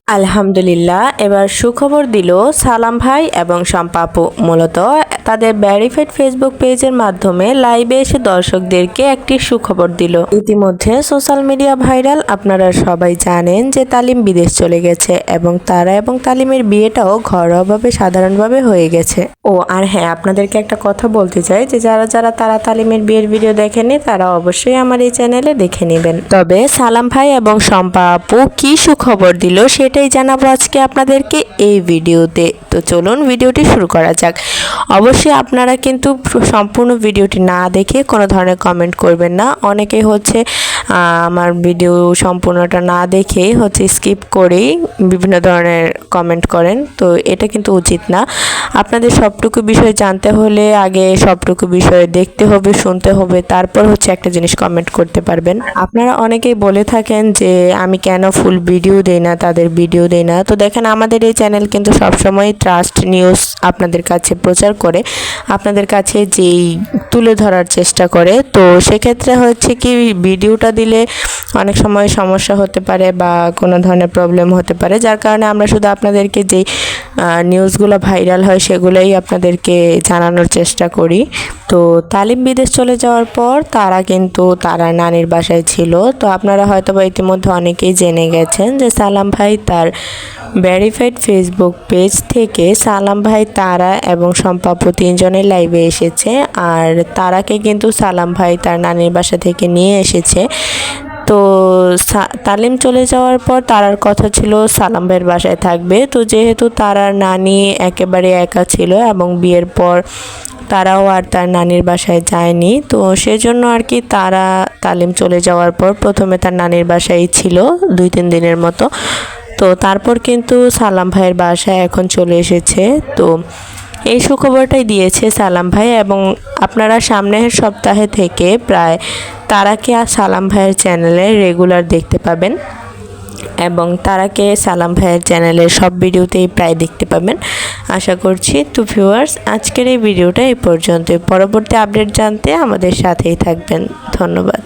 আলহামদুলিল্লাহ, এবার সুখবর দিল সালাম ভাই এবং শম্পা আপু। মূলত তাদের ভেরিফাইড ফেসবুক পেজের মাধ্যমে লাইভে এসে দর্শকদেরকে একটি সুখবর দিল। ইতিমধ্যে সোশ্যাল মিডিয়া ভাইরাল, আপনারা সবাই জানেন যে তালিম বিদেশ চলে গেছে এবং তালিমের বিয়েটাও ঘরোয়াভাবে সাধারণভাবে হয়ে গেছে। আর হ্যাঁ, আপনাদেরকে একটা কথা বলতে চাই যে যারা তালিমের বিয়ের ভিডিও দেখেনি তারা অবশ্যই আমার এই চ্যানেলে দেখে নেবেন। তবে সালাম ভাই এবং শম্পা আপু কি সুখবর দিল সেটাই জানাবো আজকে আপনাদেরকে এই ভিডিওতে। তো চলুন ভিডিওটি শুরু করা যাক। অবশ্যই আপনারা কিন্তু সম্পূর্ণ ভিডিওটি না দেখে কোনো ধরনের কমেন্ট করবেন না। অনেকেই হচ্ছে আমার ভিডিও সম্পূর্ণটা না দেখেই স্কিপ করেই বিভিন্ন ধরনের কমেন্ট করেন, তো এটা কিন্তু উচিত না। আপনাদের সবটুকু বিষয় জানতে হলে আগে সবটুকু বিষয় দেখতে হবে, শুনতে হবে, তারপর একটা জিনিস কমেন্ট করতে পারবেন। আপনারা অনেকেই বলে থাকেন যে আমি কেন ফুল ভিডিও দেই না, তাদের ভিডিও দেই না। তো দেখেন, আমাদের এই চ্যানেল কিন্তু সবসময় ট্রাস্ট নিউজ আপনাদের কাছে প্রচার করে, আপনাদের কাছে যেই তুলে ধরার চেষ্টা করে। তো সেক্ষেত্রে কি ভিডিওটা দিলে অনেক সময় সমস্যা হতে পারে বা কোনো ধরনের প্রবলেম হতে পারে, যার কারণে আমরা শুধু আপনাদেরকে যেই নিউজগুলো ভাইরাল হয় সেগুলোই আপনাদেরকে জানানোর চেষ্টা করি। তো তালিম বিদেশ চলে যাওয়ার পর তারা নানির বাসায় ছিল। তো আপনারা হয়তো বা ইতিমধ্যে অনেকেই জেনে গেছেন যে সালাম ভাই তার ভেরিফাইড ফেসবুক পেজ থেকে সালাম ভাই, তারা এবং শম্পা আপু তিনজনে লাইভে এসেছে। আর তারাকে কিন্তু সালাম ভাই তার নানির বাসা থেকে নিয়ে এসেছে। তো তালিম চলে যাওয়ার পর তারার কথা ছিল সালাম ভাইয়ের বাসায় থাকবে। তো যেহেতু তারার নানি একেবারে একা ছিল এবং বিয়ের পর তারাও আর তার নানির বাসায় যায়নি, তো সেজন্য তারা তালিম চলে যাওয়ার পর প্রথমে তার নানির বাসায় ছিল 2-3 দিনের মতো। তো তারপর কিন্তু সালাম ভাইয়ের বাসায় এখন চলে এসেছে। তো এই সুখবরটাই দিয়েছে সালাম ভাই, এবং আপনারা সামনের সপ্তাহে থেকে প্রায় তারাকে আর সালাম ভাইয়ের চ্যানেলে রেগুলার দেখতে পাবেন এবং তারাকে সালাম ভাইয়ের চ্যানেলের সব ভিডিওতেই প্রায় দেখতে পাবেন আশা করছি। তো ভিউয়ার্স, আজকের এই ভিডিওটা এই পর্যন্ত। পরবর্তী আপডেট জানতে আমাদের সাথেই থাকবেন। ধন্যবাদ।